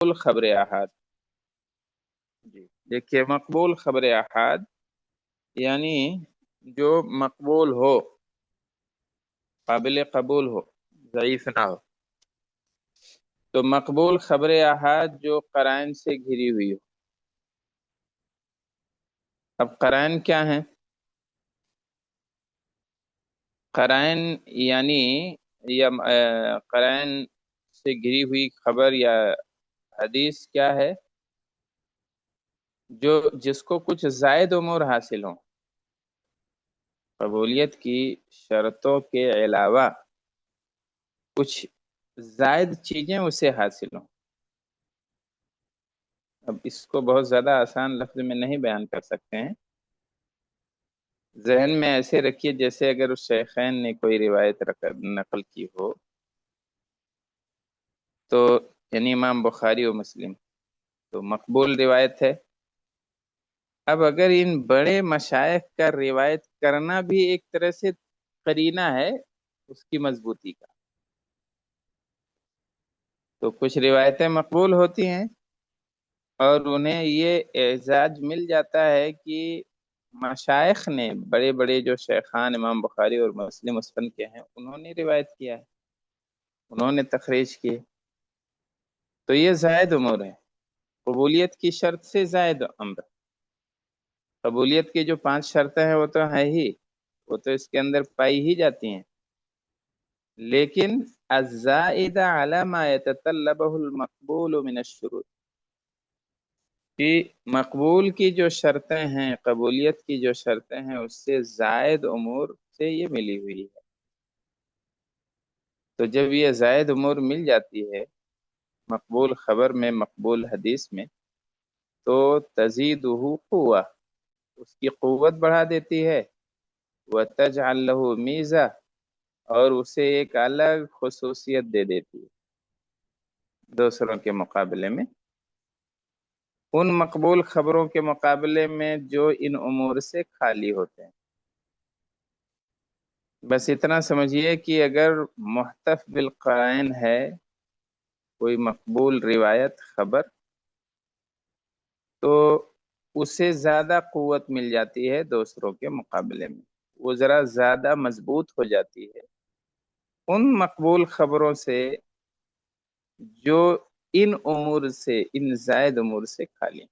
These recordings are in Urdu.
خبر احاد. جی دیکھیے، مقبول خبر احاد یعنی جو مقبول ہو، قابل قبول ہو، ضعیف نہ ہو. تو مقبول خبر احاد جو قرائن سے گھری ہوئی ہو. اب قرائن کیا ہیں؟ قرائن یعنی یا قرائن سے گھری ہوئی خبر یا حدیث کیا ہے؟ جس کو کچھ زائد امور حاصل ہوں، قبولیت کی شرطوں کے علاوہ کچھ زائد چیزیں اسے حاصل ہوں. اب اس کو بہت زیادہ آسان لفظ میں نہیں بیان کر سکتے ہیں. ذہن میں ایسے رکھیے جیسے اگر اس شیخین نے کوئی روایت نقل کی ہو، تو یعنی امام بخاری و مسلم تو مقبول روایت ہے. اب اگر ان بڑے مشائخ کا روایت کرنا بھی ایک طرح سے قرینہ ہے اس کی مضبوطی کا، تو کچھ روایتیں مقبول ہوتی ہیں اور انہیں یہ اعزاز مل جاتا ہے کہ مشائخ نے، بڑے بڑے جو شیخان امام بخاری اور مسلم اس فن کے ہیں، انہوں نے روایت کیا ہے، انہوں نے تخریج کی. تو یہ زائد امور ہے، قبولیت کی شرط سے زائد امر. قبولیت کی جو 5 شرطیں ہیں وہ تو ہے ہی، وہ تو اس کے اندر پائی ہی جاتی ہیں، لیکن الزائد علی ما يتطلبه المقبول من الشروط، کہ مقبول کی جو شرطیں ہیں، قبولیت کی جو شرطیں ہیں، اس سے زائد امور سے یہ ملی ہوئی ہے. تو جب یہ زائد امور مل جاتی ہے مقبول خبر میں، مقبول حدیث میں، تو تزیدہ قوہ، اس کی قوت بڑھا دیتی ہے. وتجعل له میزہ، اور اسے ایک الگ خصوصیت دے دیتی ہے دوسروں کے مقابلے میں، ان مقبول خبروں کے مقابلے میں جو ان امور سے خالی ہوتے ہیں. بس اتنا سمجھیے کہ اگر محتف بالقرائن ہے کوئی مقبول روایت خبر، تو اسے زیادہ قوت مل جاتی ہے دوسروں کے مقابلے میں، وہ ذرا زیادہ مضبوط ہو جاتی ہے ان مقبول خبروں سے جو ان امور سے، ان زائد امور سے خالی.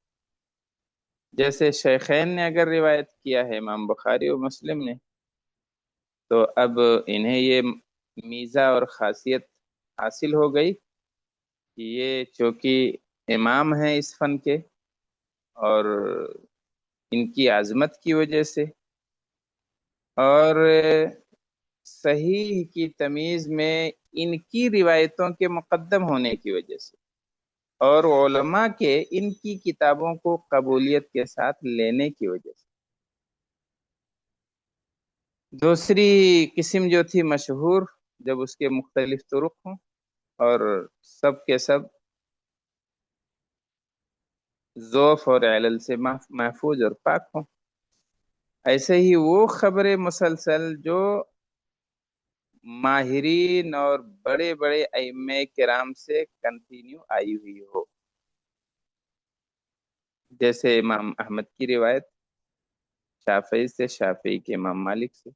جیسے شیخین نے اگر روایت کیا ہے، امام بخاری و مسلم نے، تو اب انہیں یہ میزہ اور خاصیت حاصل ہو گئی کہ یہ چونکہ امام ہیں اس فن کے، اور ان کی عظمت کی وجہ سے اور صحیح کی تمیز میں ان کی روایتوں کے مقدم ہونے کی وجہ سے، اور علماء کے ان کی کتابوں کو قبولیت کے ساتھ لینے کی وجہ سے. دوسری قسم جو تھی مشہور، جب اس کے مختلف طرق ہوں اور سب کے سب ضعف اور علل سے محفوظ اور پاک ہوں. ایسے ہی وہ خبریں مسلسل جو ماہرین اور بڑے بڑے ائمہ کرام سے کنٹینیو آئی ہوئی ہو، جیسے امام احمد کی روایت شافعی سے، شافعی کے امام مالک سے.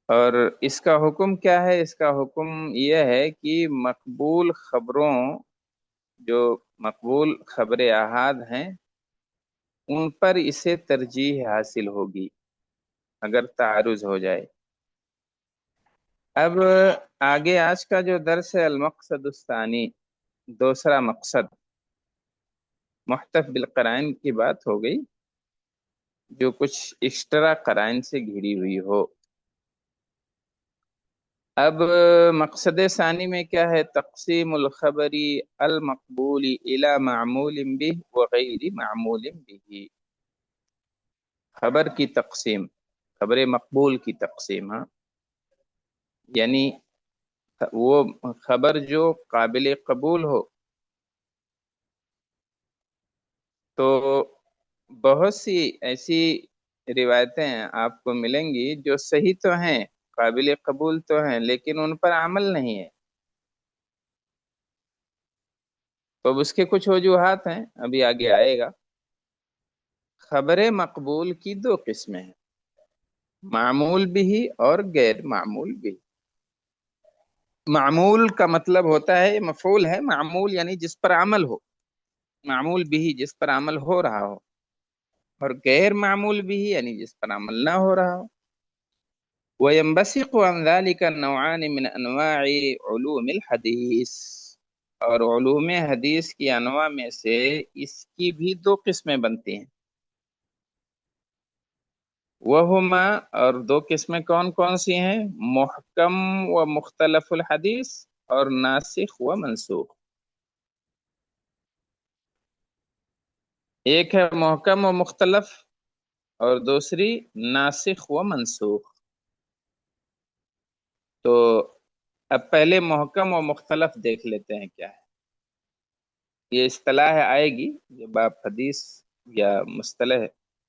اور اس کا حکم کیا ہے؟ اس کا حکم یہ ہے کہ مقبول خبروں، جو مقبول خبر احاد ہیں، ان پر اسے ترجیح حاصل ہوگی اگر تعارض ہو جائے. اب آگے آج کا جو درس ہے، المقصد الثانی، دوسرا مقصد، محتف بالقرائن کی بات ہو گئی جو کچھ ایکسٹرا قرائن سے گھری ہوئی ہو. اب مقصد ثانی میں کیا ہے؟ تقسیم الخبری المقبول الى معمول به وغیر معمول به. خبر کی تقسیم، خبر مقبول کی تقسیم، ہاں، یعنی وہ خبر جو قابل قبول ہو. تو بہت سی ایسی روایتیں آپ کو ملیں گی جو صحیح تو ہیں، قابل قبول تو ہیں، لیکن ان پر عمل نہیں ہے. اب اس کے کچھ وجوہات ہیں، ابھی آگے آئے گا۔ خبر مقبول کی دو قسمیں ہیں، معمول بھی اور غیر معمول بھی۔ معمول کا مطلب ہوتا ہے، مفعول ہے، معمول یعنی جس پر عمل ہو، معمول بھی جس پر عمل ہو رہا ہو، اور غیر معمول بھی یعنی جس پر عمل نہ ہو رہا ہو۔ وَيَنْبَثِقُ عَنْ ذَلِكَ نَوْعَانِ مِنْ أَنْوَاعِ عُلُومِ الْحَدِيثِ، اور علوم حدیث کی انواع میں سے اس کی بھی دو قسمیں بنتی ہیں۔ وہما، اور دو قسمیں کون کون سی ہیں؟ محکم و مختلف الحدیث، اور ناسخ و منسوخ۔ ایک ہے محکم و مختلف، اور دوسری ناسخ و منسوخ۔ تو اب پہلے محکم و مختلف دیکھ لیتے ہیں کیا ہے۔ یہ اصطلاح آئے گی جب آپ حدیث یا مصطلح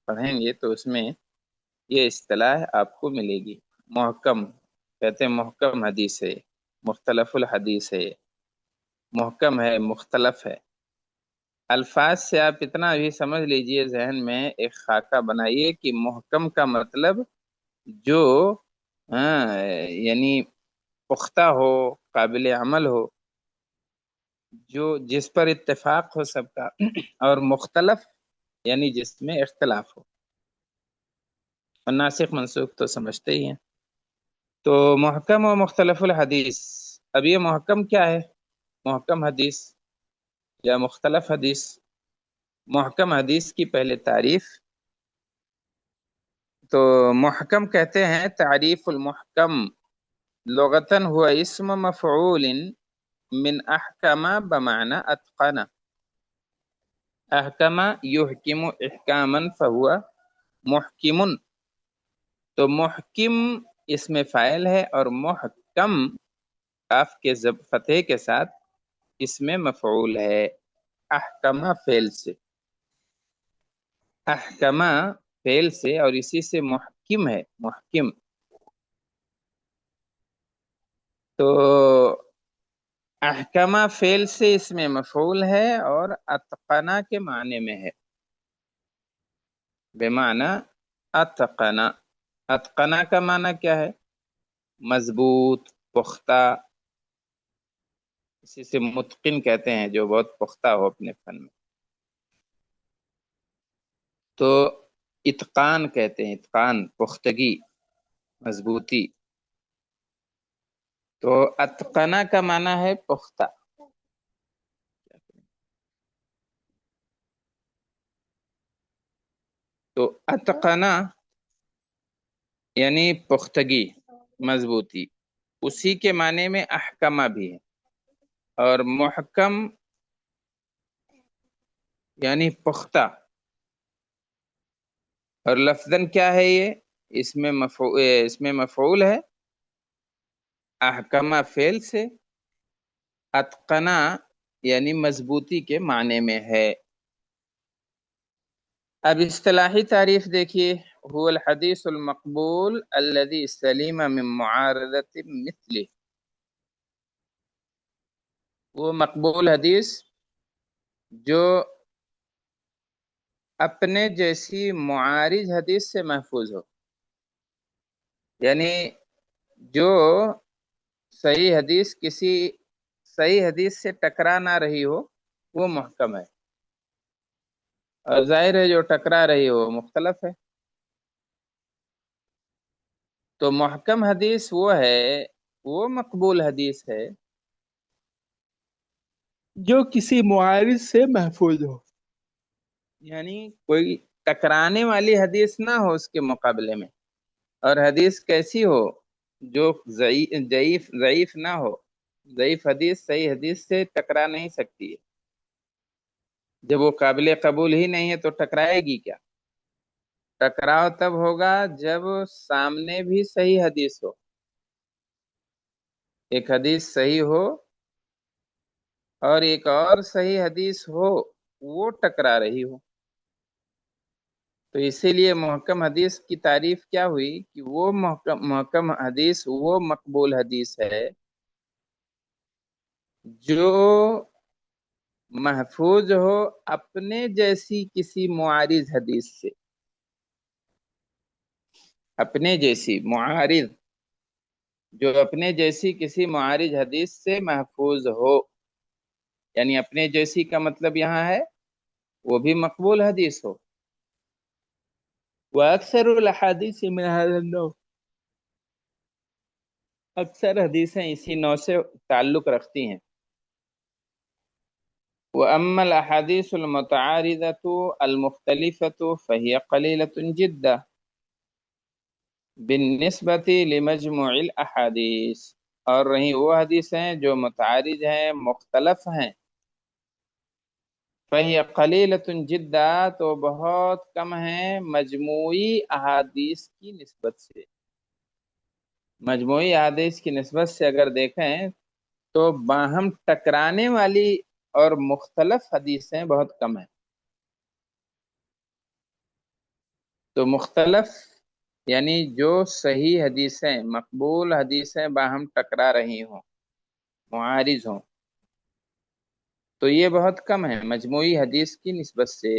پڑھیں گے تو اس میں یہ اصطلاح آپ کو ملے گی۔ محکم کہتے ہیں محکم حدیث ہے، مختلف الحدیث ہے، محکم ہے، مختلف ہے۔ الفاظ سے آپ اتنا بھی سمجھ لیجئے، ذہن میں ایک خاکہ بنائیے کہ محکم کا مطلب جو یعنی پختہ ہو، قابل عمل ہو، جو جس پر اتفاق ہو سب کا، اور مختلف یعنی جس میں اختلاف ہو۔ اور ناسخ منسوخ تو سمجھتے ہی ہیں۔ تو محکم و مختلف الحدیث، اب یہ محکم کیا ہے؟ محکم حدیث یا مختلف حدیث۔ محکم حدیث کی پہلے تعریف۔ تو محکم کہتے ہیں، تعریف المحکم لغتاً ہوا اسم مفعول من احکم بمعنى اتقن۔ احکم یحکم احکاما فہو محکم۔ تو محکم اس میں فاعل ہے، اور محکم کاف کے فتحے کے ساتھ اس میں مفعول ہے، احکم فعل سے، احکم فعل سے، اور اسی سے محکم ہے، محکم۔ تو احکم فعل سے اس میں مفعول ہے، اور اتقنا کے معنی میں ہے، بمعنی اتقنا۔ اتقنا کا معنی کیا ہے؟ مضبوط، پختہ۔ اسی سے متقن کہتے ہیں جو بہت پختہ ہو اپنے فن میں۔ تو اتقان کہتے ہیں، اتقان پختگی، مضبوطی۔ تو اتقنا کا معنی ہے پختہ۔ تو اتقنا یعنی پختگی، مضبوطی، اسی کے معنی میں احکمہ بھی ہے۔ اور محکم یعنی پختہ، اور لفظاً کیا ہے یہ؟ اس میں مفعول ہے، احکمہ فعل سے، اتقنا یعنی مضبوطی کے معنی میں ہے۔ اب اصطلاحی تعریف دیکھیے، هو الحدیث المقبول الذي سلیم من معارضة مثله۔ وہ مقبول حدیث جو اپنے جیسی معارض حدیث سے محفوظ ہو، یعنی جو صحیح حدیث کسی صحیح حدیث سے ٹکرا نہ رہی ہو، وہ محکم ہے۔ اور ظاہر ہے جو ٹکرا رہی ہو مختلف ہے۔ تو محکم حدیث وہ ہے، وہ مقبول حدیث ہے جو کسی معارض سے محفوظ ہو، یعنی کوئی ٹکرانے والی حدیث نہ ہو اس کے مقابلے میں۔ اور حدیث کیسی ہو؟ جو ضعیف نہ ہو۔ ضعیف حدیث صحیح حدیث سے ٹکرا نہیں سکتی ہے، جب وہ قابل قبول ہی نہیں ہے تو ٹکرائے گی کیا؟ ٹکراؤ تب ہوگا جب سامنے بھی صحیح حدیث ہو، ایک حدیث صحیح ہو اور ایک اور صحیح حدیث ہو، وہ ٹکرا رہی ہو۔ تو اسی لیے محکم حدیث کی تعریف کیا ہوئی کہ وہ محکم حدیث وہ مقبول حدیث ہے جو محفوظ ہو اپنے جیسی کسی معارض حدیث سے، اپنے جیسی معارض، جو اپنے جیسی کسی معارض حدیث سے محفوظ ہو، یعنی اپنے جیسی کا مطلب یہاں ہے وہ بھی مقبول حدیث ہو. وَأَكْثَرُ الْأَحَادِيثِ مِنْ هَذَا النَّوْعِ، اکثر حدیثیں اسی نوع سے تعلق رکھتی ہیں. وَأَمَّا الْأَحَادِيثُ الْمُتَعَارِضَةُ الْمُخْتَلِفَةُ فَهِيَ قَلِيلَةٌ جِدًّا بِالنِّسْبَةِ لِمَجْمُوعِ الْأَحَادِيثِ، اور رہیں وہ حدیثیں جو متعارض ہیں، مختلف ہیں، فَهِيَ قَلِيلَةٌ جِدًّا تو بہت کم ہیں مجموعی احادیث کی نسبت سے. مجموعی احادیث کی نسبت سے اگر دیکھیں تو باہم ٹکرانے والی اور مختلف حدیثیں بہت کم ہیں. تو مختلف یعنی جو صحیح حدیثیں، مقبول حدیثیں باہم ٹکرا رہی ہوں، معارض ہوں، تو یہ بہت کم ہے مجموعی حدیث کی نسبت سے.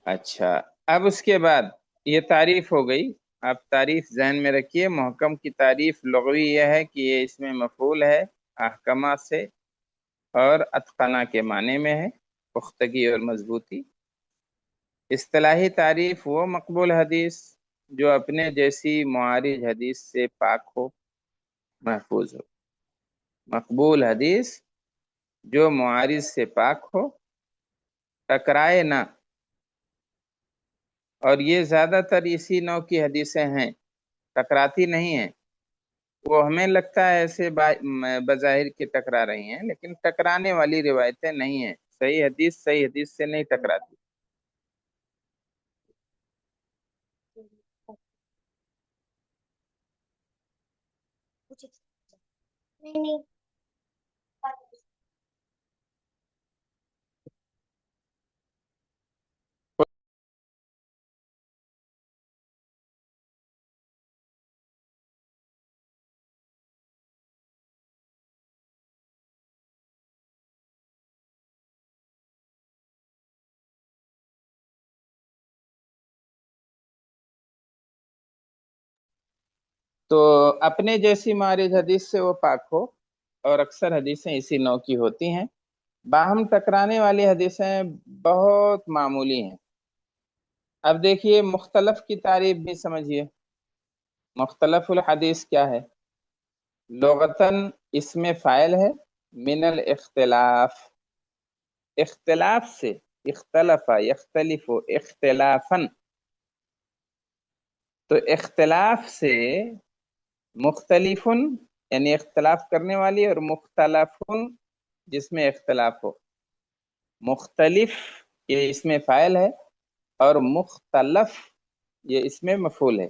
اچھا، اب اس کے بعد یہ تعریف ہو گئی. آپ تعریف ذہن میں رکھیے. محکم کی تعریف لغوی یہ ہے کہ یہ اس میں مفعول ہے، احکمہ سے، اور اتقنا کے معنی میں ہے، پختگی اور مضبوطی. اصطلاحی تعریف وہ مقبول حدیث جو اپنے جیسی معارض حدیث سے پاک ہو، محفوظ ہو. مقبول حدیث جو معارض سے پاک ہو، ٹکرائے نہ. اور یہ زیادہ تر اسی نوع کی حدیثیں ہیں، ٹکراتی نہیں ہیں. وہ ہمیں لگتا ہے ایسے بظاہر کے ٹکرا رہی ہیں، لیکن ٹکرانے والی روایتیں نہیں ہیں. صحیح حدیث سے نہیں ٹکراتی. تو اپنے جیسی معارض حدیث سے وہ پاک ہو، اور اکثر حدیثیں اسی نوع کی ہوتی ہیں. باہم ٹکرانے والی حدیثیں بہت معمولی ہیں. اب دیکھیے مختلف کی تعریف بھی سمجھیے. مختلف الحدیث کیا ہے؟ لغتاً اسم فاعل ہے من الاختلاف، اختلاف سے، اختلف یختلف اختلافاً، تو اختلاف سے مختلف یعنی اختلاف کرنے والی، اور مختلف جس میں اختلاف ہو. مختلف یہ اس میں فاعل ہے، اور مختلف یہ اس میں مفعول ہے.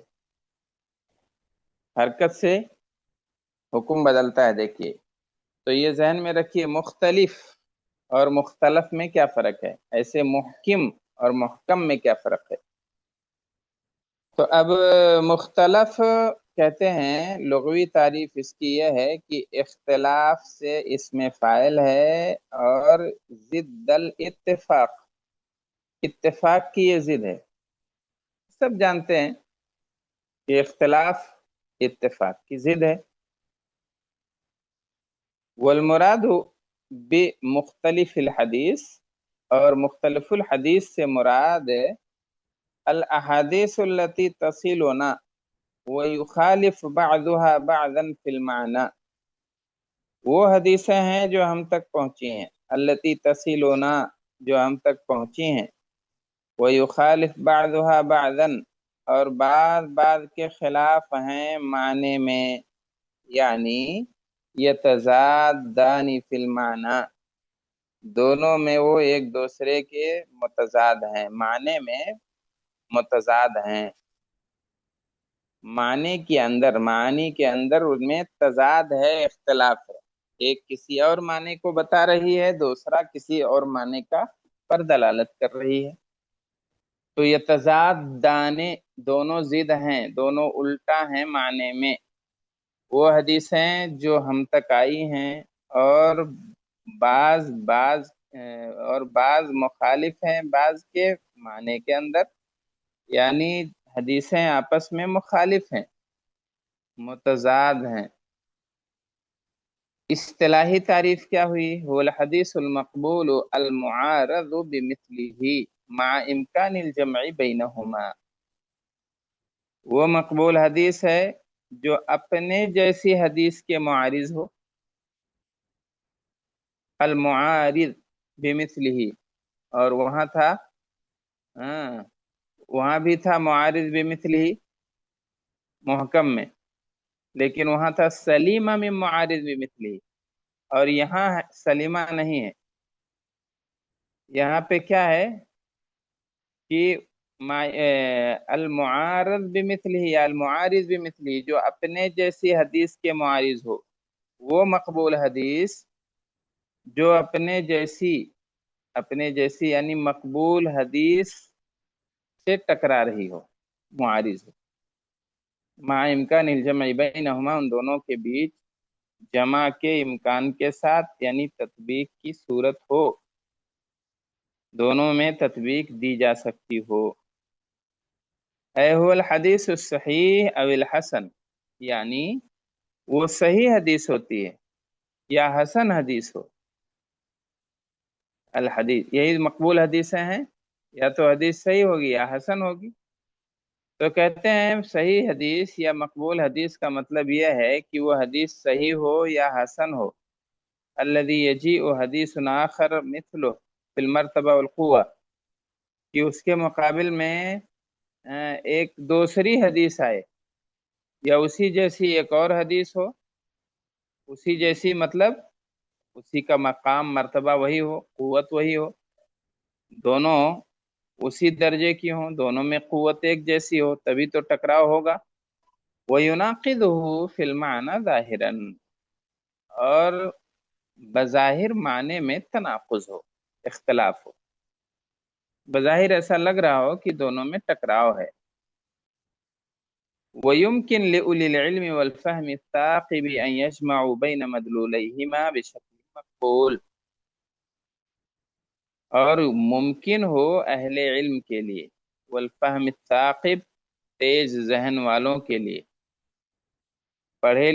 حرکت سے حکم بدلتا ہے. دیکھیے تو یہ ذہن میں رکھیے، مختلف اور مختلف میں کیا فرق ہے، ایسے محکم اور محکم میں کیا فرق ہے. تو اب مختلف کہتے ہیں، لغوی تعریف اس کی یہ ہے کہ اختلاف سے اس میں فاعل ہے، اور ضد الاتفاق، اتفاق کی یہ ضد ہے. سب جانتے ہیں کہ اختلاف اتفاق کی ضد ہے. والمراد بمختلف الحدیث، اور مختلف الحدیث سے مراد الاحادیث التي تصلنا ويخالف بعضها بعضا في المعنى، وہ حدیثیں ہیں جو ہم تک پہنچی ہیں، التي تصلنا جو ہم تک پہنچی ہیں، ويخالف بعضها بعضا اور بعض کے خلاف ہیں معنی میں، یعنی یتضادان فی المعنی، دونوں میں وہ ایک دوسرے کے متضاد ہیں، معنی میں متضاد ہیں. معنی کے اندر ان میں تضاد ہے، اختلاف ہے. ایک کسی اور معنی کو بتا رہی ہے، دوسرا کسی اور معنی کا پر دلالت کر رہی ہے. تو یہ تضاد دانے دونوں ضد ہیں، دونوں الٹا ہیں معنی میں. وہ حدیثیں جو ہم تک آئی ہیں اور بعض بعض اور بعض مخالف ہیں بعض کے معنی کے اندر، یعنی حدیثیں آپس میں مخالف ہیں، متضاد ہیں۔ اصطلاحی تعریف کیا ہوئی؟ هو الحدیث المقبول المعارض بمثله مع امکان الجمع بینہما، وہ مقبول حدیث ہے جو اپنے جیسی حدیث کے معارض ہو، المعارض بمثله، اور وہاں تھا، ہاں وہاں بھی تھا معارض بمثله محکم میں، لیکن وہاں تھا سلیمہ من معارض بمثله، اور یہاں سلیمہ نہیں ہے، یہاں پہ کیا ہے کہ المعارض بمثله یا المعارض بمثله، جو اپنے جیسی حدیث کے معارض ہو، وہ مقبول حدیث جو اپنے جیسی یعنی مقبول حدیث سے ٹکرا رہی ہو، معارض ہو، مع امکان الجمع بینہما، ان دونوں کے بیچ جمع کے امکان کے ساتھ، یعنی تطبیق کی صورت ہو، دونوں میں تطبیق دی جا سکتی ہو۔ اے هو الحدیث الصحیح او الحسن، یعنی وہ صحیح حدیث ہوتی ہے یا حسن حدیث ہو، الحدیث یہی مقبول حدیثیں ہیں، یا تو حدیث صحیح ہوگی یا حسن ہوگی۔ تو کہتے ہیں صحیح حدیث یا مقبول حدیث کا مطلب یہ ہے کہ وہ حدیث صحیح ہو یا حسن ہو، الذي يجيء حدیث آخر مثله في المرتبہ والقوة، کہ اس کے مقابل میں ایک دوسری حدیث آئے، یا اسی جیسی ایک اور حدیث ہو، اسی جیسی مطلب اسی کا مقام مرتبہ وہی ہو، قوت وہی ہو، دونوں اسی درجے کی ہوں، دونوں میں قوت ایک جیسی ہو، تبھی تو ٹکراؤ ہوگا۔ وَيُنَاقِضُهُ فِي الْمَعْنَى ظَاهِرًا، اور بظاہر معنی میں تناقض ہو، اختلاف ہو، بظاہر ایسا لگ رہا ہو کہ دونوں میں ٹکراؤ ہے۔ وَيُمْكِنْ لِأُولِي الْعِلْمِ وَالْفَهْمِ الثَّاقِبِ أَنْ يَجْمَعُوا بَيْنَ مَدْلُولَيْهِمَا بِشَكْلٍ مقبول، اور ممکن ہو اہل علم کے لیے، والفہم الثاقب، تیز ذہن والوں کے لیے، پڑھے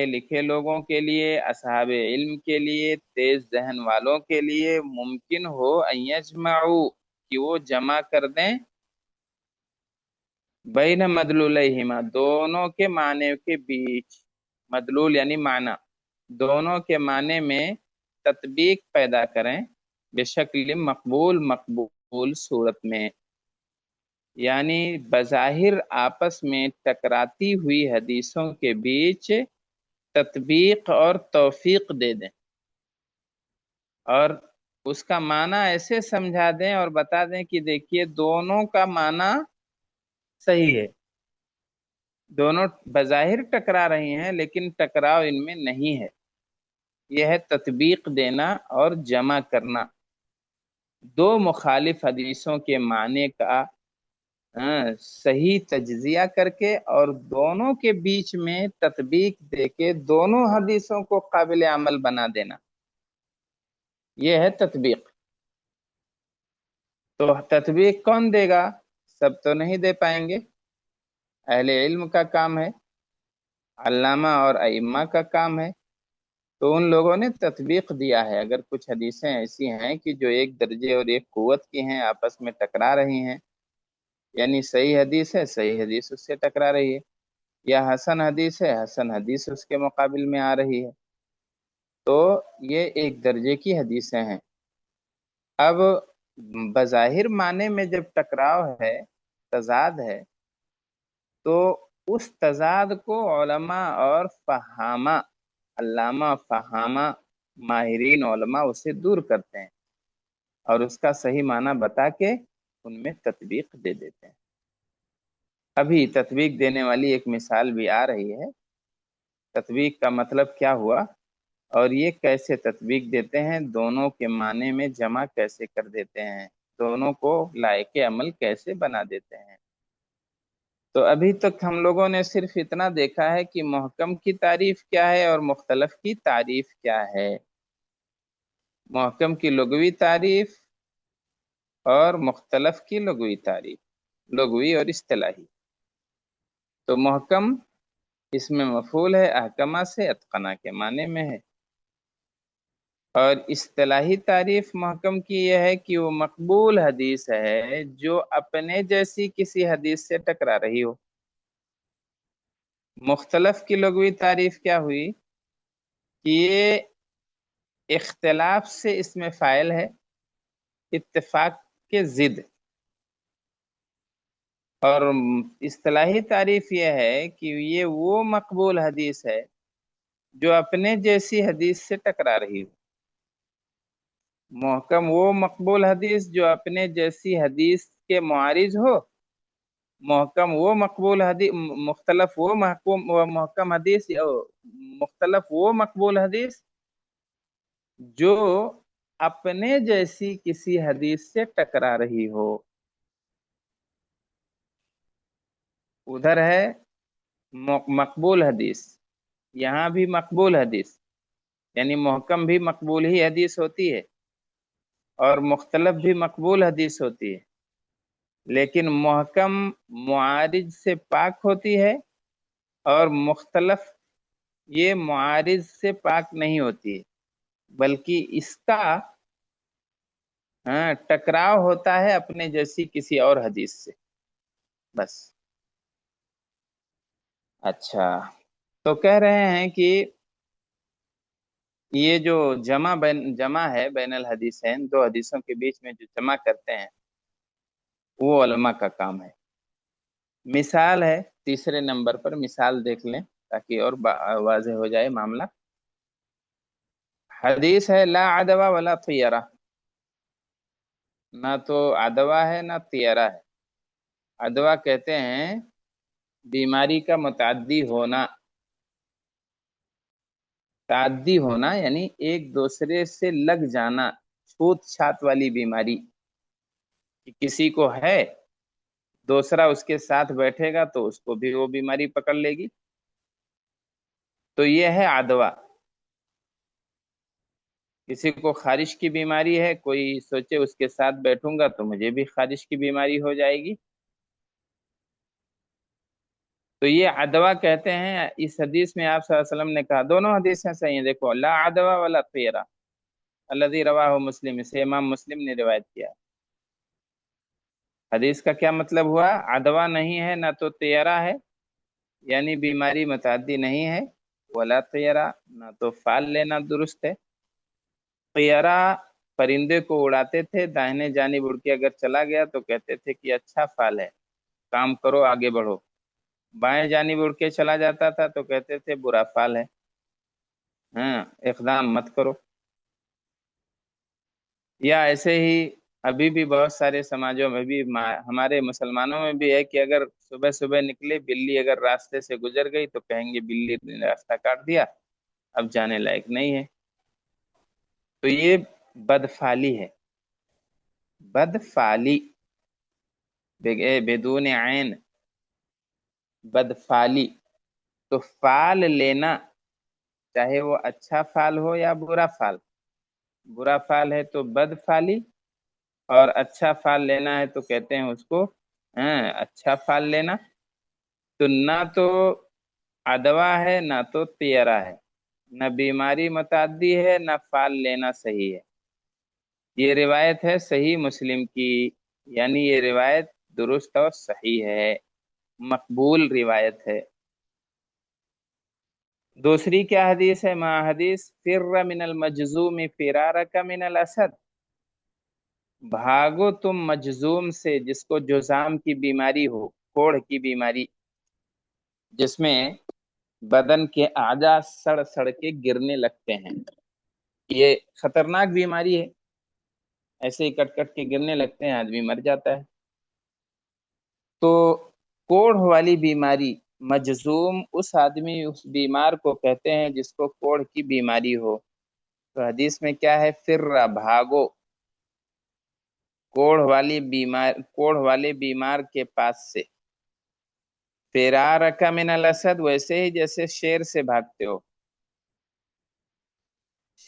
لکھے لوگوں کے لیے، اصحاب علم کے لیے، تیز ذہن والوں کے لیے ممکن ہو ان یجمعوا، کہ وہ جمع کر دیں، بین مدلولیہما، دونوں کے معنی کے بیچ، مدلول یعنی معنی، دونوں کے معنی میں تطبیق پیدا کریں، بشکل مقبول صورت میں، یعنی بظاہر آپس میں ٹکراتی ہوئی حدیثوں کے بیچ تطبیق اور توفیق دے دیں، اور اس کا معنی ایسے سمجھا دیں اور بتا دیں کہ دیکھیے دونوں کا معنی صحیح ہے، دونوں بظاہر ٹکرا رہی ہیں لیکن ٹکراؤ ان میں نہیں ہے۔ یہ ہے تطبیق دینا اور جمع کرنا، دو مخالف حدیثوں کے معنی کا صحیح تجزیہ کر کے اور دونوں کے بیچ میں تطبیق دے کے دونوں حدیثوں کو قابل عمل بنا دینا، یہ ہے تطبیق۔ تو تطبیق کون دے گا؟ سب تو نہیں دے پائیں گے، اہل علم کا کام ہے، علامہ اور ائمہ کا کام ہے، تو ان لوگوں نے تطبیق دیا ہے۔ اگر کچھ حدیثیں ایسی ہیں کہ جو ایک درجے اور ایک قوت کی ہیں، آپس میں ٹکرا رہی ہیں، یعنی صحیح حدیث ہے، صحیح حدیث اس سے ٹکرا رہی ہے، یا حسن حدیث ہے، حسن حدیث اس کے مقابل میں آ رہی ہے، تو یہ ایک درجے کی حدیثیں ہیں۔ اب بظاہر معنی میں جب ٹکراؤ ہے، تضاد ہے، تو اس تضاد کو علماء اور فہامہ، علامہ فہامہ ماہرین علماء اسے دور کرتے ہیں اور اس کا صحیح معنی بتا کے ان میں تطبیق دے دیتے ہیں۔ ابھی تطبیق دینے والی ایک مثال بھی آ رہی ہے، تطبیق کا مطلب کیا ہوا اور یہ کیسے تطبیق دیتے ہیں، دونوں کے معنی میں جمع کیسے کر دیتے ہیں، دونوں کو لائق عمل کیسے بنا دیتے ہیں۔ تو ابھی تک ہم لوگوں نے صرف اتنا دیکھا ہے کہ محکم کی تعریف کیا ہے اور مختلف کی تعریف کیا ہے، محکم کی لغوی تعریف اور مختلف کی لغوی تعریف، لغوی اور اصطلاحی۔ تو محکم اس میں مفعول ہے، احکمہ سے اتقنا کے معنی میں ہے، اور اصطلاحی تعریف محکم کی یہ ہے کہ وہ مقبول حدیث ہے جو اپنے جیسی کسی حدیث سے ٹکرا رہی ہو۔ مختلف کی لغوی تعریف کیا ہوئی کہ یہ اختلاف سے اس میں فاعل ہے، اتفاق کے ضد، اور اصطلاحی تعریف یہ ہے کہ یہ وہ مقبول حدیث ہے جو اپنے جیسی حدیث سے ٹکرا رہی ہو۔ محکم وہ مقبول حدیث جو اپنے جیسی حدیث کے معارض ہو، محکم وہ مقبول حدیث، مختلف وہ محکم حدیث، مختلف وہ مقبول حدیث جو اپنے جیسی کسی حدیث سے ٹکرا رہی ہو۔ ادھر ہے مقبول حدیث، یہاں بھی مقبول حدیث، یعنی محکم بھی مقبول ہی حدیث ہوتی ہے اور مختلف بھی مقبول حدیث ہوتی ہے، لیکن محکم معارض سے پاک ہوتی ہے اور مختلف یہ معارض سے پاک نہیں ہوتی ہے، بلکہ اس کا ٹکراؤ ہوتا ہے اپنے جیسی کسی اور حدیث سے، بس۔ اچھا، تو کہہ رہے ہیں کہ یہ جو جمع ہے بین الحدیثین، دو حدیثوں کے بیچ میں جو جمع کرتے ہیں وہ علماء کا کام ہے۔ مثال ہے، تیسرے نمبر پر مثال دیکھ لیں تاکہ اور واضح ہو جائے معاملہ۔ حدیث ہے لا عدوہ ولا طیرہ، نہ تو عدوہ ہے نہ طیرہ ہے۔ عدوہ کہتے ہیں بیماری کا متعدی ہونا، تعدی ہونا یعنی ایک دوسرے سے لگ جانا، چھوت چھات والی بیماری، کہ کسی کو ہے دوسرا اس کے ساتھ بیٹھے گا تو اس کو بھی وہ بیماری پکڑ لے گی، تو یہ ہے عدوہ۔ کسی کو خارش کی بیماری ہے، کوئی سوچے اس کے ساتھ بیٹھوں گا تو مجھے بھی خارش کی بیماری ہو جائے گی، تو یہ عدوہ کہتے ہیں۔ اس حدیث میں آپ صلی اللہ علیہ وسلم نے کہا، دونوں حدیثیں صحیح ہیں، دیکھو، لا عدوہ ولا طیرہ، الذی رواہ مسلم، اسے امام مسلم نے روایت کیا۔ حدیث کا کیا مطلب ہوا؟ عدوہ نہیں ہے، نہ تو طیرہ ہے، یعنی بیماری متعدی نہیں ہے، ولا طیرہ، نہ تو فال لینا درست ہے۔ طیرہ پرندے کو اڑاتے تھے، داہنے جانب اڑ کے اگر چلا گیا تو کہتے تھے کہ اچھا فال ہے، کام کرو آگے بڑھو، بائیں جانب اڑ کے چلا جاتا تھا تو کہتے تھے برا فال ہے، اقدام مت کرو۔ یا ایسے ہی ابھی بھی بہت سارے سماجوں میں بھی، ہمارے مسلمانوں میں بھی ہے کہ اگر صبح صبح نکلے، بلی اگر راستے سے گزر گئی تو کہیں گے بلی نے راستہ کاٹ دیا، اب جانے لائق نہیں ہے، تو یہ بدفعلی ہے، بدفعلی، بدون عین، بدفعلی۔ تو فال لینا، چاہے وہ اچھا فال ہو یا برا فال، برا فال ہے تو بد فالی، اور اچھا فال لینا ہے تو کہتے ہیں اس کو اچھا فال لینا۔ تو نہ تو عدوہ ہے نہ تو طیرہ ہے، نہ بیماری متعدی ہے نہ فال لینا صحیح ہے۔ یہ روایت ہے صحیح مسلم کی، یعنی یہ روایت درست اور صحیح ہے، مقبول روایت ہے۔ دوسری کیا حدیث ہے؟ ما حدیث فر من المجزوم فرارک من الاسد، بھاگو تم مجزوم سے جس کو جزام کی بیماری ہو، کوڑھ کی بیماری، جس میں بدن کے اعضاء سڑ سڑ کے گرنے لگتے ہیں، یہ خطرناک بیماری ہے، ایسے ہی کٹ کٹ کے گرنے لگتے ہیں، آدمی مر جاتا ہے۔ تو کوڑھ والی بیماری، مجزوم اس آدمی، اس بیمار کو کہتے ہیں جس کو کوڑھ کی بیماری ہو۔ تو حدیث میں کیا ہے؟ فر، بھاگو، کوڑھ والے بیمار کے پاس سے، فرارک من الاسد، ویسے ہی جیسے شیر سے بھاگتے ہو۔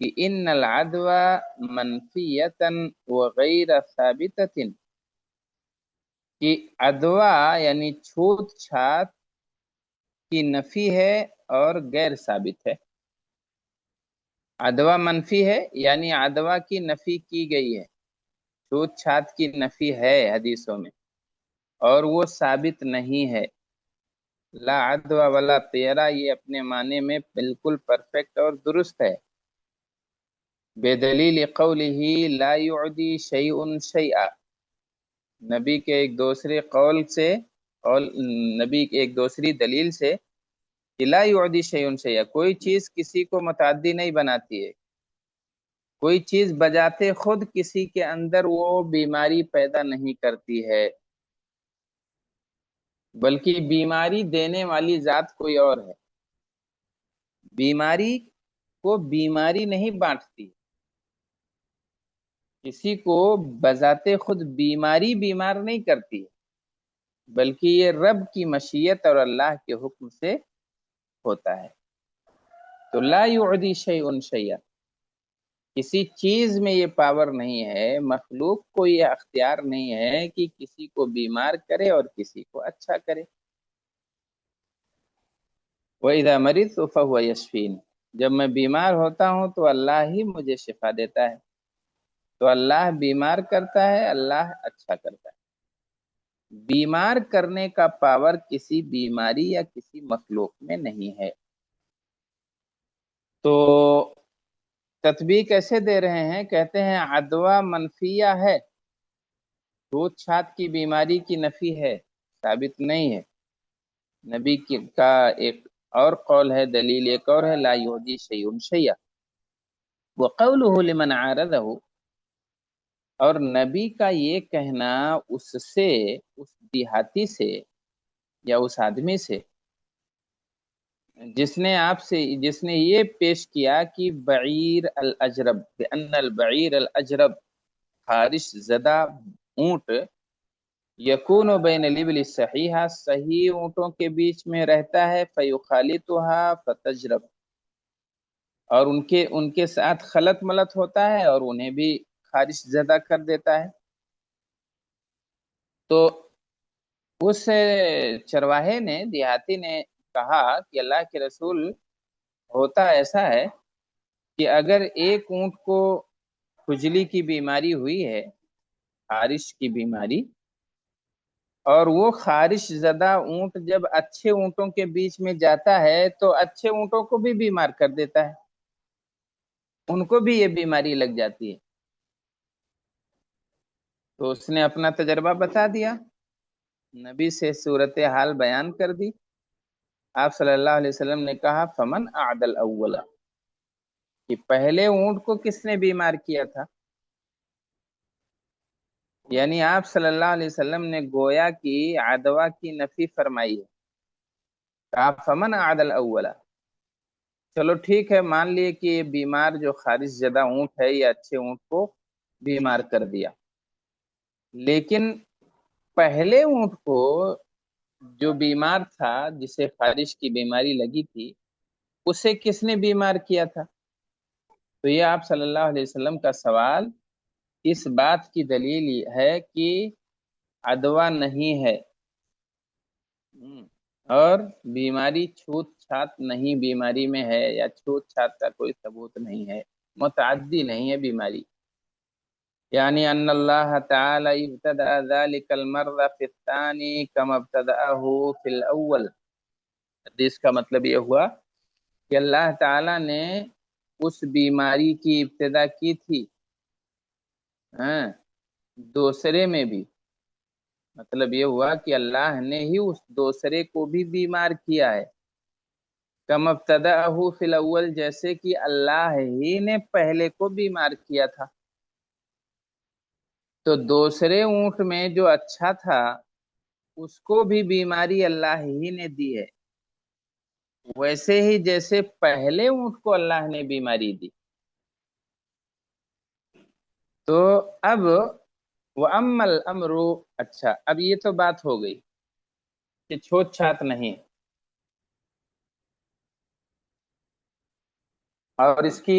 کہ ان العدوى منفیتا وغیر ثابتۃ، کہ عدوہ یعنی چھوت چھات کی نفی ہے اور غیر ثابت ہے۔ عدوہ منفی ہے یعنی عدوہ کی نفی کی گئی ہے، چھوت چھات کی نفی ہے حدیثوں میں، اور وہ ثابت نہیں ہے۔ لا عدوہ ولا طیرہ، یہ اپنے معنی میں بالکل پرفیکٹ اور درست ہے، بے دلیل قولہ لا یعدی شیء شیئا، نبی کے ایک دوسرے قول سے، اور نبی کے ایک دوسری دلیل سے، کہ لا یعدی شیء شیئا، کوئی چیز کسی کو متعدی نہیں بناتی ہے، کوئی چیز بجاتے خود کسی کے اندر وہ بیماری پیدا نہیں کرتی ہے، بلکہ بیماری دینے والی ذات کوئی اور ہے۔ بیماری کو بیماری نہیں بانٹتی، کسی کو بذات خود بیماری بیمار نہیں کرتی، بلکہ یہ رب کی مشیت اور اللہ کے حکم سے ہوتا ہے۔ تو لا یعدی شیء شیئا، کسی چیز میں یہ پاور نہیں ہے، مخلوق کو یہ اختیار نہیں ہے کہ کسی کو بیمار کرے اور کسی کو اچھا کرے۔ وَإِذَا مَرِضْتُ فَهُوَ يَشْفِينِ، جب میں بیمار ہوتا ہوں تو اللہ ہی مجھے شفا دیتا ہے۔ تو اللہ بیمار کرتا ہے، اللہ اچھا کرتا ہے۔ بیمار کرنے کا پاور کسی بیماری یا کسی مخلوق میں نہیں ہے۔ تو تطبیق کیسے دے رہے ہیں؟ کہتے ہیں عدوہ منفیہ ہے، چھوت چھات کی بیماری کی نفی ہے، ثابت نہیں ہے۔ نبی کا ایک اور قول ہے، دلیل ایک اور ہے، لا یعدی شیء شیئا۔ وقولہ لمن عارضہ، اور نبی کا یہ کہنا اس سے، اس دیہاتی سے یا اس آدمی سے جس نے یہ پیش کیا کہ بعیر الاجرب، بان البعیر الاجرب، خارش زدہ اونٹ، یکون بین الابل الصحیحہ، صحیح اونٹوں کے بیچ میں رہتا ہے، فیخالطها فتجرب، اور ان کے ساتھ خلط ملط ہوتا ہے اور انہیں بھی خارش زدہ کر دیتا ہے۔ تو اس چرواہے نے، دیہاتی نے کہا کہ اللہ کے رسول، ہوتا ایسا ہے کہ اگر ایک اونٹ کو کھجلی کی بیماری ہوئی ہے، خارش کی بیماری، اور وہ خارش زدہ اونٹ جب اچھے اونٹوں کے بیچ میں جاتا ہے تو اچھے اونٹوں کو بھی بیمار کر دیتا ہے، ان کو بھی یہ بیماری لگ جاتی ہے۔ تو اس نے اپنا تجربہ بتا دیا، نبی سے صورتحال بیان کر دی۔ آپ صلی اللہ علیہ وسلم نے کہا فمن اعدل الاول، کہ پہلے اونٹ کو کس نے بیمار کیا تھا؟ یعنی آپ صلی اللہ علیہ وسلم نے گویا کی عدوہ کی نفی فرمائی ہے، کہا فمن اعدل الاول، چلو ٹھیک ہے، مان لیے کہ یہ بیمار جو خارش زدہ اونٹ ہے یہ اچھے اونٹ کو بیمار کر دیا، لیکن پہلے اونٹ کو جو بیمار تھا، جسے خارش کی بیماری لگی تھی، اسے کس نے بیمار کیا تھا؟ تو یہ آپ صلی اللہ علیہ وسلم کا سوال اس بات کی دلیل ہے کہ عدوہ نہیں ہے، اور بیماری چھوت چھات نہیں بیماری میں ہے، یا چھوت چھات کا کوئی ثبوت نہیں ہے، متعدی نہیں ہے بیماری۔ یعنی ان اللہ تعالی ابتدأ ذلك المرض في الثاني كما ابتدأه في الاول، حدیث کا مطلب یہ ہوا کہ اللہ تعالی نے اس بیماری کی ابتدا کی تھی دوسرے میں بھی، مطلب یہ ہوا کہ اللہ نے ہی اس دوسرے کو بھی بیمار کیا ہے، کم ابتدأہ فی الاول، جیسے کہ اللہ ہی نے پہلے کو بیمار کیا تھا۔ تو دوسرے اونٹ میں جو اچھا تھا اس کو بھی بیماری اللہ ہی نے دی ہے، ویسے ہی جیسے پہلے اونٹ کو اللہ نے بیماری دی۔ تو اب وَأَمَّا الْأَمْرُ، اچھا اب یہ تو بات ہو گئی کہ چھوت چھات نہیں، اور اس کی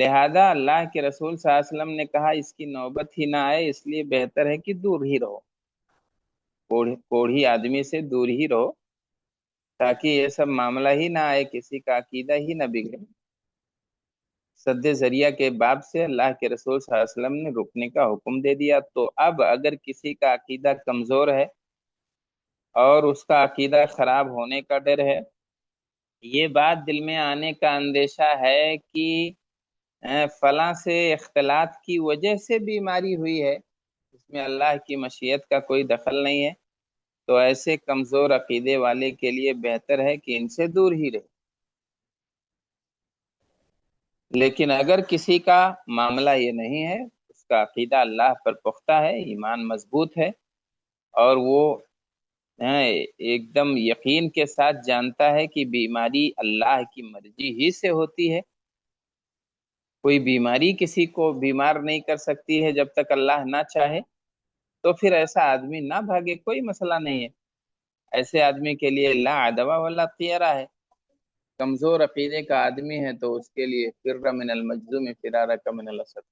لہذا اللہ کے رسول صلی اللہ علیہ وسلم نے کہا اس کی نوبت ہی نہ آئے، اس لیے بہتر ہے کہ دور ہی رہو، کوڑھی آدمی سے دور ہی رہو، تاکہ یہ سب معاملہ ہی نہ آئے، کسی کا عقیدہ ہی نہ بگڑے۔ سد ذریعہ کے باب سے اللہ کے رسول صلی اللہ علیہ وسلم نے رکنے کا حکم دے دیا۔ تو اب اگر کسی کا عقیدہ کمزور ہے اور اس کا عقیدہ خراب ہونے کا ڈر ہے، یہ بات دل میں آنے کا اندیشہ ہے کہ فلاں سے اختلاط کی وجہ سے بیماری ہوئی ہے، اس میں اللہ کی مشیت کا کوئی دخل نہیں ہے، تو ایسے کمزور عقیدے والے کے لیے بہتر ہے کہ ان سے دور ہی رہے۔ لیکن اگر کسی کا معاملہ یہ نہیں ہے، اس کا عقیدہ اللہ پر پختہ ہے، ایمان مضبوط ہے، اور وہ ایک دم یقین کے ساتھ جانتا ہے کہ بیماری اللہ کی مرضی ہی سے ہوتی ہے، کوئی بیماری کسی کو بیمار نہیں کر سکتی ہے جب تک اللہ نہ چاہے، تو پھر ایسا آدمی نہ بھاگے، کوئی مسئلہ نہیں ہے۔ ایسے آدمی کے لیے لا عدوہ ولا طیرہ ہے۔ کمزور عقیدے کا آدمی ہے تو اس کے لیے فر من المجذوم فرارک من الاسد،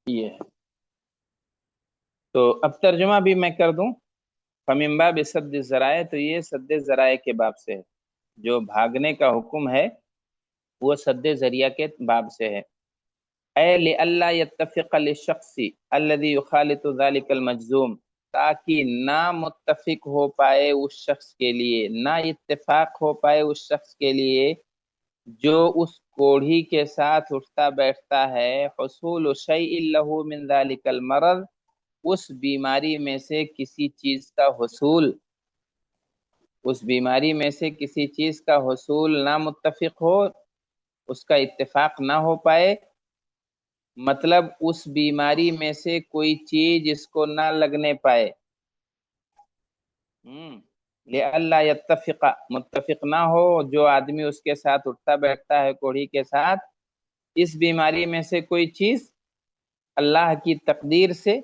یہ ہے۔ تو اب ترجمہ بھی میں کر دوں۔ فمن باب سد الذرائع، تو یہ سد ذرائع کے باب سے ہے، جو بھاگنے کا حکم ہے وہ سد ذریعہ کے باب سے ہے۔ اے لئلا يتفق للشخص الذي يخالط ذلك المجزوم، تاکہ نہ متفق ہو پائے اس شخص کے لیے، نہ اتفاق ہو پائے اس شخص کے لیے جو اس کوڑھی کے ساتھ اٹھتا بیٹھتا ہے، حصول شیء له من ذلك المرض، اس بیماری میں سے کسی چیز کا حصول، اس بیماری میں سے کسی چیز کا حصول نہ متفق ہو، اس کا اتفاق نہ ہو پائے، مطلب اس بیماری میں سے کوئی چیز اس کو نہ لگنے پائے، لئلا یتفق، متفق نہ ہو جو آدمی اس کے ساتھ اٹھتا بیٹھتا ہے کوڑھی کے ساتھ، اس بیماری میں سے کوئی چیز اللہ کی تقدیر سے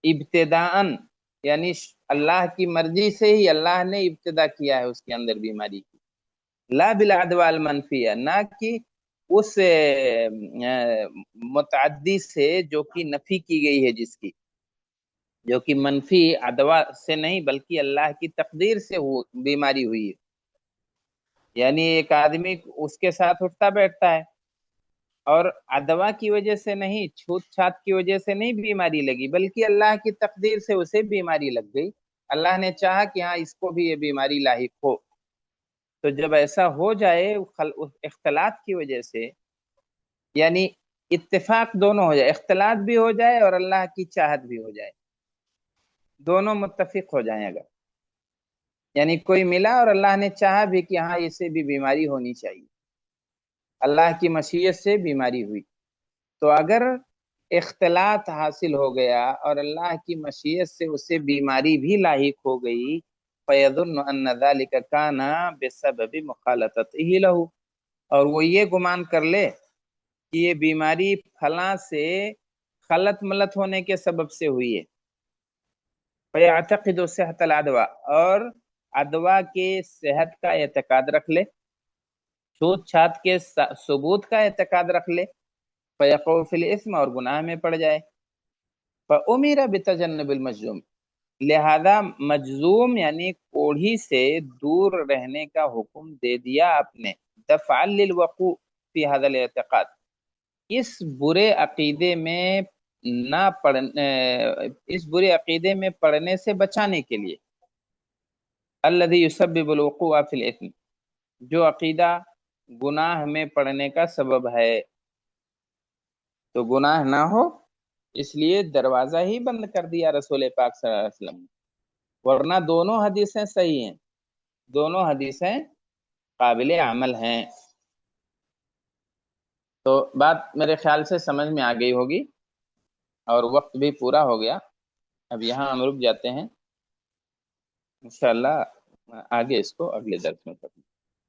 ابتداءً، یعنی اللہ کی مرضی سے ہی اللہ نے ابتدا کیا ہے اس کے اندر بیماری کی، لا بالعدوى المنفیہ، نہ کہ اس متعدی سے جو کہ نفی کی گئی ہے، جس کی جو کہ منفی عدوہ سے نہیں بلکہ اللہ کی تقدیر سے بیماری ہوئی ہے۔ یعنی ایک آدمی اس کے ساتھ اٹھتا بیٹھتا ہے اور عدوہ کی وجہ سے نہیں، چھوت چھات کی وجہ سے نہیں بیماری لگی، بلکہ اللہ کی تقدیر سے اسے بیماری لگ گئی، اللہ نے چاہا کہ ہاں اس کو بھی یہ بیماری لاحق ہو۔ تو جب ایسا ہو جائے اختلاط کی وجہ سے، یعنی اتفاق دونوں ہو جائے، اختلاط بھی ہو جائے اور اللہ کی چاہت بھی ہو جائے، دونوں متفق ہو جائیں، اگر یعنی کوئی ملا اور اللہ نے چاہا بھی کہ ہاں اسے بھی بیماری ہونی چاہیے، اللہ کی مشیت سے بیماری ہوئی، تو اگر اختلاط حاصل ہو گیا اور اللہ کی مشیت سے اسے بیماری بھی لاحق ہو گئی، فَيَظُنُّ أَنَّ ذَلِكَ كَانَ بِسَبَبِ مُخَالَطَتِهِ لَهُ، اور وہ یہ گمان کر لے کہ یہ بیماری فلاں سے خلط ملط ہونے کے سبب سے ہوئی ہے، فَيَعْتَقِدُ صِحَّةَ الْعَدْوَى، اور عدوہ کے صحت کا اعتقاد رکھ لے، چھوت چھات کے ثبوت کا اعتقاد رکھ لے، فَيَقَعُ فِي الْإِثْمِ، اور گناہ میں پڑ جائے، فَأُمِرَ بِتَجَنُّبِ الْمَجْذُومِ، لہذا مجزوم یعنی کوڑھی سے دور رہنے کا حکم دے دیا آپ نے، دفعا للوقوع فی هذا الاعتقاد، اس برے عقیدے میں نہ پڑھنے، اس برے عقیدے میں پڑھنے سے بچانے کے لیے، الذي يسبب الوقوع فی الاثم، جو عقیدہ گناہ میں پڑنے کا سبب ہے، تو گناہ نہ ہو اس لیے دروازہ ہی بند کر دیا رسول پاک صلی اللہ علیہ وسلم نے، ورنہ دونوں حدیثیں صحیح ہیں، دونوں حدیثیں قابل عمل ہیں۔ تو بات میرے خیال سے سمجھ میں آ گئی ہوگی، اور وقت بھی پورا ہو گیا، اب یہاں ہم رک جاتے ہیں، انشاءاللہ آگے اس کو اگلے درس میں کریں۔